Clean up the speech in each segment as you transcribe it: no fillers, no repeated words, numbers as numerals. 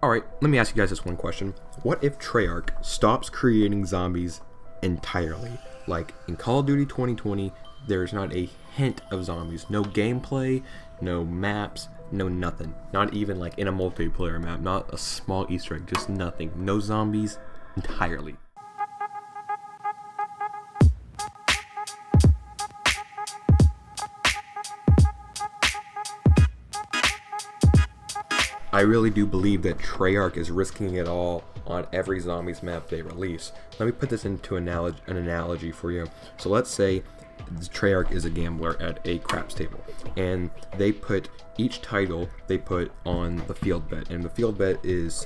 Alright, let me ask you guys this one question. What if Treyarch stops creating zombies entirely? Like, in Call of Duty 2020, there's not a hint of zombies. No gameplay, no maps, no nothing. Not even like in a multiplayer map, not a small Easter egg, just nothing. No zombies entirely. I really do believe that Treyarch is risking it all on every zombies map they release. Let me put this into an analogy for you. So let's say Treyarch is a gambler at a craps table, and they put each title they put on the field bet, and the field bet is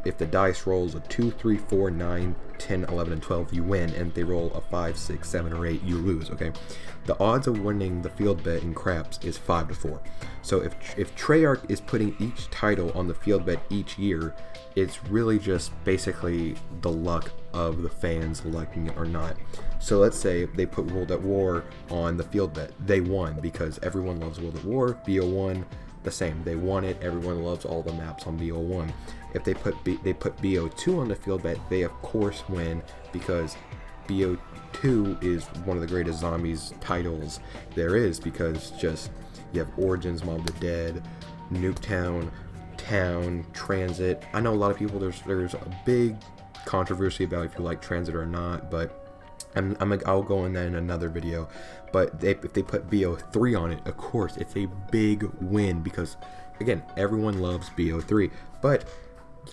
if the dice rolls a 2, 3, 4, 9, 10, 11, and 12, you win, and if they roll a 5, 6, 7, or 8, you lose, okay? The odds of winning the field bet in craps is 5 to 4. So if Treyarch is putting each title on the field bet each year, it's really just basically the luck of the fans liking it or not. So let's say they put World at War on the field bet. They won because everyone loves World at War. BO1, the same. They won it. Everyone loves all the maps on BO1. If they put BO2 on the field bet, they of course win because BO2 is one of the greatest zombies titles there is, because just you have Origins, Mob of the Dead, Nuketown, Town, Transit. I know a lot of people, there's a big controversy about if you like Transit or not, but I'll go in that in another video. But if they put BO3 on it, of course, it's a big win because, again, everyone loves BO3. But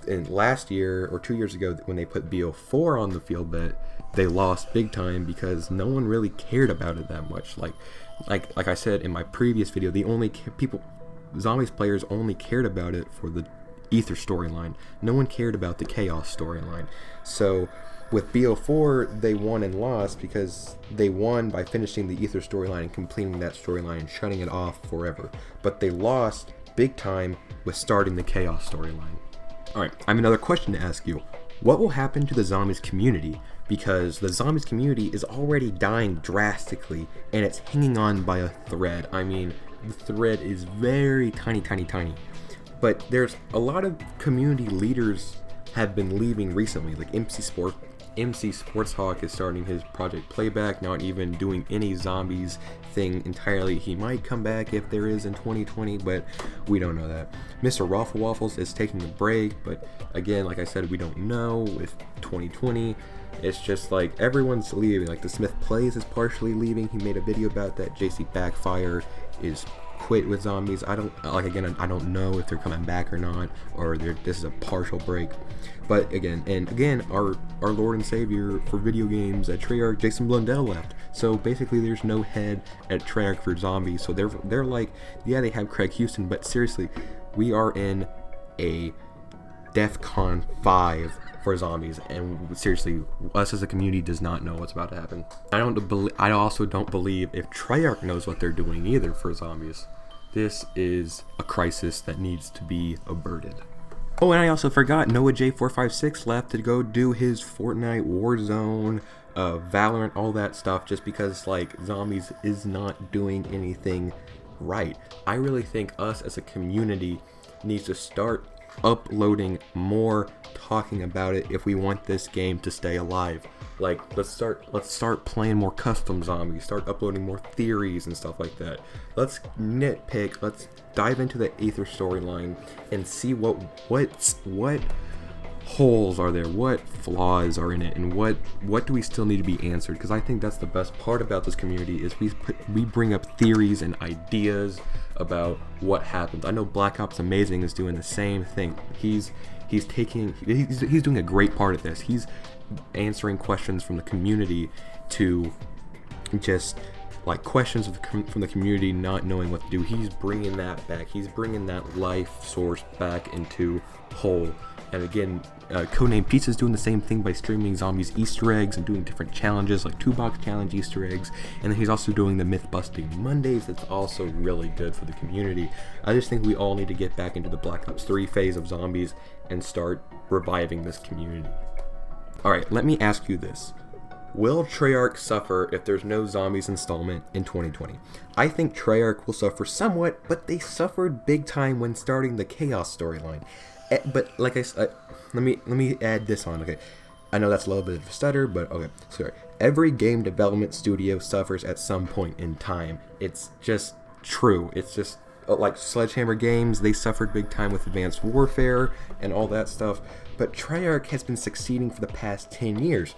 in last year or 2 years ago, when they put BO4 on the field bet, they lost big time because no one really cared about it that much. Like I said in my previous video, zombies players only cared about it for the Ether storyline. No one cared about the Chaos storyline. So with BO4, they won and lost because they won by finishing the Ether storyline and completing that storyline and shutting it off forever. But they lost big time with starting the Chaos storyline. Alright, I have another question to ask you. What will happen to the zombies community? Because the zombies community is already dying drastically and it's hanging on by a thread. I mean, the thread is very tiny. But there's a lot of community leaders have been leaving recently, like MC Sports Hawk is starting his Project Playback, not even doing any zombies thing entirely. He might come back if there is in 2020, but we don't know that. Mr. Raffle Waffles is taking a break, but again, like I said, we don't know with 2020. It's just like everyone's leaving. Like the Smith Plays is partially leaving. He made a video about that. JC Backfire is quit with zombies. I don't know if they're coming back or not, or this is a partial break. But again, our Lord and Savior for video games at Treyarch, Jason Blundell, left. So basically, there's no head at Treyarch for zombies. So they're like, yeah, they have Craig Houston, but seriously, we are in a DEFCON 5 for zombies, and seriously, us as a community does not know what's about to happen. I also don't believe if Treyarch knows what they're doing either for zombies. This is a crisis that needs to be averted. Oh, and I also forgot, Noah J456 left to go do his Fortnite, Warzone, Valorant, all that stuff, just because like zombies is not doing anything right. I really think us as a community needs to start uploading more, talking about it if we want this game to stay alive. Like, let's start playing more custom zombies, start uploading more theories and stuff like that. Let's nitpick, let's dive into the Aether storyline and see what holes are there, what flaws are in it, and what do we still need to be answered. Because I think that's the best part about this community is we bring up theories and ideas about what happens. I know Black Ops Amazing is doing the same thing. He's doing a great part of this. He's answering questions from the community to just like questions from the community not knowing what to do. He's bringing that back. He's bringing that life source back into whole. And again, Codename Pizza is doing the same thing by streaming zombies Easter eggs and doing different challenges like 2-box challenge Easter eggs. And then he's also doing the myth busting Mondays. That's also really good for the community. I just think we all need to get back into the Black Ops 3 phase of zombies and start reviving this community. Alright, let me ask you this. Will Treyarch suffer if there's no zombies installment in 2020? I think Treyarch will suffer somewhat, but they suffered big time when starting the Chaos storyline. But like let me add this on. Okay, I know that's a little bit of a stutter, but okay. Sorry. Every game development studio suffers at some point in time. It's just true. It's just like Sledgehammer Games, they suffered big time with Advanced Warfare and all that stuff. But Treyarch has been succeeding for the past 10 years.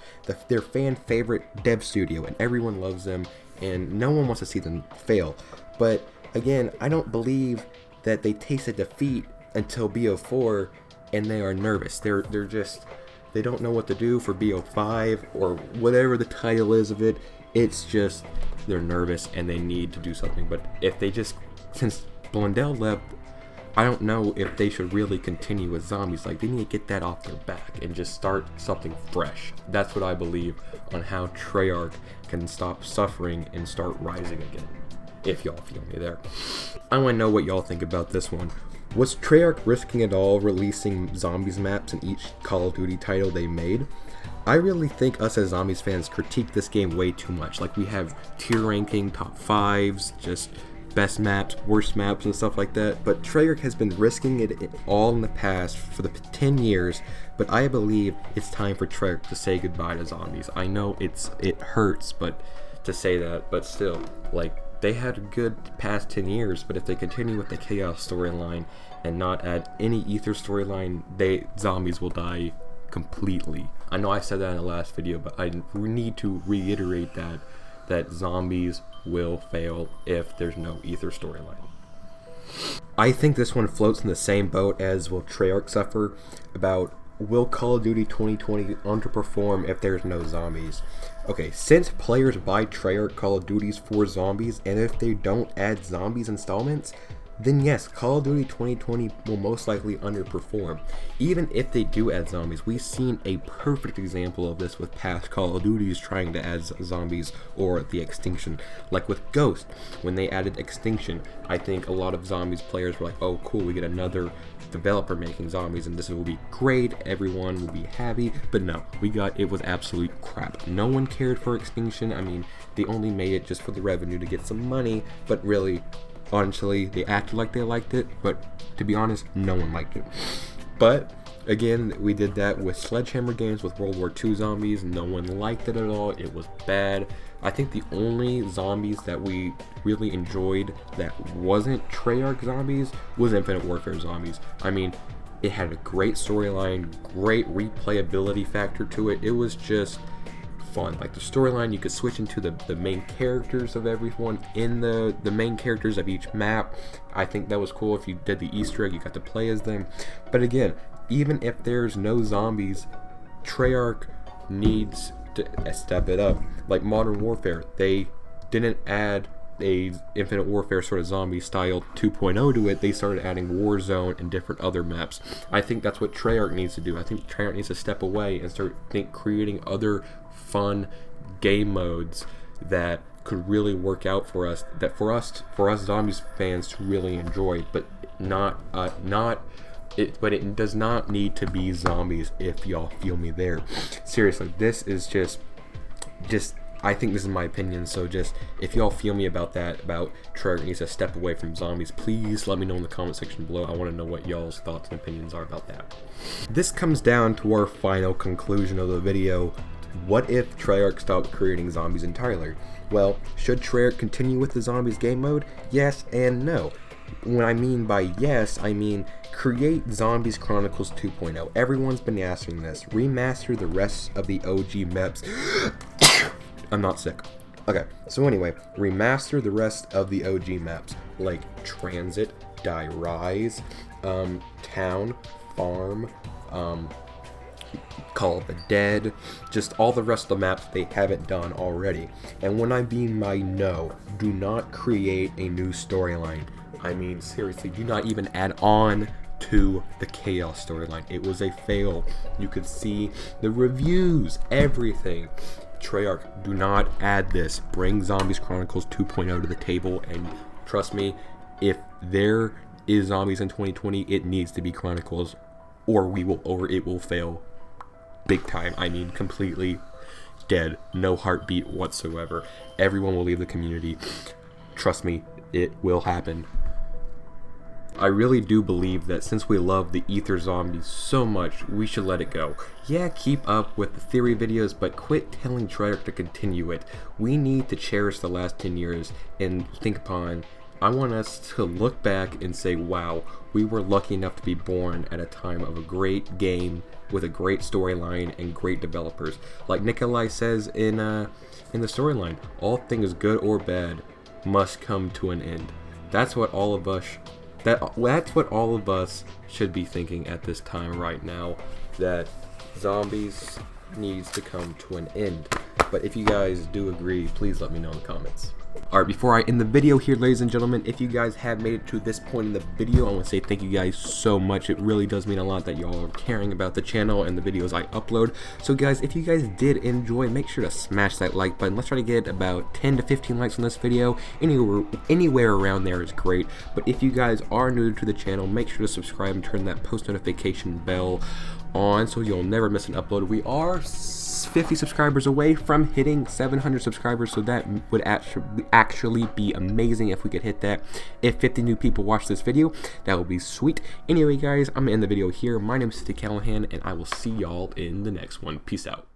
Their fan favorite dev studio, and everyone loves them, and no one wants to see them fail. But again, I don't believe that they tasted defeat until BO4, and they are nervous. They don't know what to do for BO5 or whatever the title is of it. It's just they're nervous and they need to do something. But if they just, since Blundell left, I don't know if they should really continue with zombies. Like, they need to get that off their back and just start something fresh. That's what I believe on how Treyarch can stop suffering and start rising again. If y'all feel me there. I want to know what y'all think about this one. Was Treyarch risking it all releasing zombies maps in each Call of Duty title they made? I really think us as zombies fans critique this game way too much. Like, we have tier ranking, top 5s, just best maps, worst maps, and stuff like that. But Treyarch has been risking it all in the past for the 10 years, but I believe it's time for Treyarch to say goodbye to zombies. I know it hurts, but to say that, but still, like, they had a good past 10 years, but if they continue with the Chaos storyline and not add any Ether storyline, zombies will die completely. I know I said that in the last video, but I need to reiterate that zombies will fail if there's no Ether storyline. I think this one floats in the same boat as will Treyarch suffer about will Call of Duty 2020 underperform if there's no zombies. Okay, since players buy Treyarch Call of Duties for zombies, and if they don't add zombies installments, then yes, Call of Duty 2020 will most likely underperform. Even if they do add zombies, we've seen a perfect example of this with past Call of Duties trying to add zombies or the Extinction. Like with Ghost, when they added Extinction, I think a lot of zombies players were like, oh cool, we get another developer making zombies and this will be great, everyone will be happy. But no, it was absolute crap. No one cared for Extinction. I mean, they only made it just for the revenue to get some money, but really, honestly, they acted like they liked it, but to be honest, no one liked it. But again, we did that with Sledgehammer Games with World War II zombies. No one liked it at all. It was bad. I think the only zombies that we really enjoyed that wasn't Treyarch zombies was Infinite Warfare zombies. I mean, it had a great storyline, great replayability factor to it. It was just fun. Like the storyline, you could switch into the main characters of everyone in the main characters of each map. I think that was cool. If you did the Easter egg, you got to play as them. But again, even if there's no zombies, Treyarch needs to step it up. Like Modern Warfare, they didn't add a Infinite Warfare sort of zombie style 2.0 to it. They started adding Warzone and different other maps. I think that's what Treyarch needs to do. I think Treyarch needs to step away and start creating other fun game modes that could really work out for us, that for us zombies fans to really enjoy, but but it does not need to be zombies, if y'all feel me there. Seriously, this is just I think this is my opinion, so just if y'all feel me about that, about Treyarch needs to step away from zombies, please let me know in the comment section below. I want to know what y'all's thoughts and opinions are about that. This comes down to our final conclusion of the video. What if Treyarch stopped creating zombies entirely? Well, should Treyarch continue with the zombies game mode? Yes and no. When I mean by yes, I mean create Zombies Chronicles 2.0. Everyone's been asking this. Remaster the rest of the OG maps. I'm not sick. Okay, so anyway, remaster the rest of the OG maps, like Transit, Die Rise, Town, Farm, Call of the Dead, just all the rest of the maps they haven't done already. And when I mean by no, do not create a new storyline. I mean, seriously, do not even add on to the Chaos storyline. It was a fail. You could see the reviews, everything. Treyarch, do not add this. Bring Zombies Chronicles 2.0 to the table, and trust me, if there is zombies in 2020, it needs to be Chronicles, or it will fail big time. I mean, completely dead. No heartbeat whatsoever. Everyone will leave the community. Trust me, it will happen. I really do believe that since we love the Ether zombies so much, we should let it go. Yeah, keep up with the theory videos, but quit telling Treyarch to continue it. We need to cherish the last 10 years and think upon, I want us to look back and say, wow, we were lucky enough to be born at a time of a great game with a great storyline and great developers. Like Nikolai says in the storyline, all things good or bad must come to an end. That's what all of us that's what all of us should be thinking at this time right now, that zombies needs to come to an end. But if you guys do agree, please let me know in the comments. Alright, before I end the video here, ladies and gentlemen, if you guys have made it to this point in the video, I want to say thank you guys so much. It really does mean a lot that y'all are caring about the channel and the videos I upload. So guys, if you guys did enjoy, make sure to smash that like button. Let's try to get about 10 to 15 likes on this video. Anywhere around there is great. But if you guys are new to the channel, make sure to subscribe and turn that post notification bell on so you'll never miss an upload. We are 50 subscribers away from hitting 700 subscribers, so that would actually be amazing if we could hit that. If 50 new people watch this video, that would be sweet. Anyway guys, I'm gonna end the video here. My name is Steve Callahan, and I will see y'all in the next one. Peace out.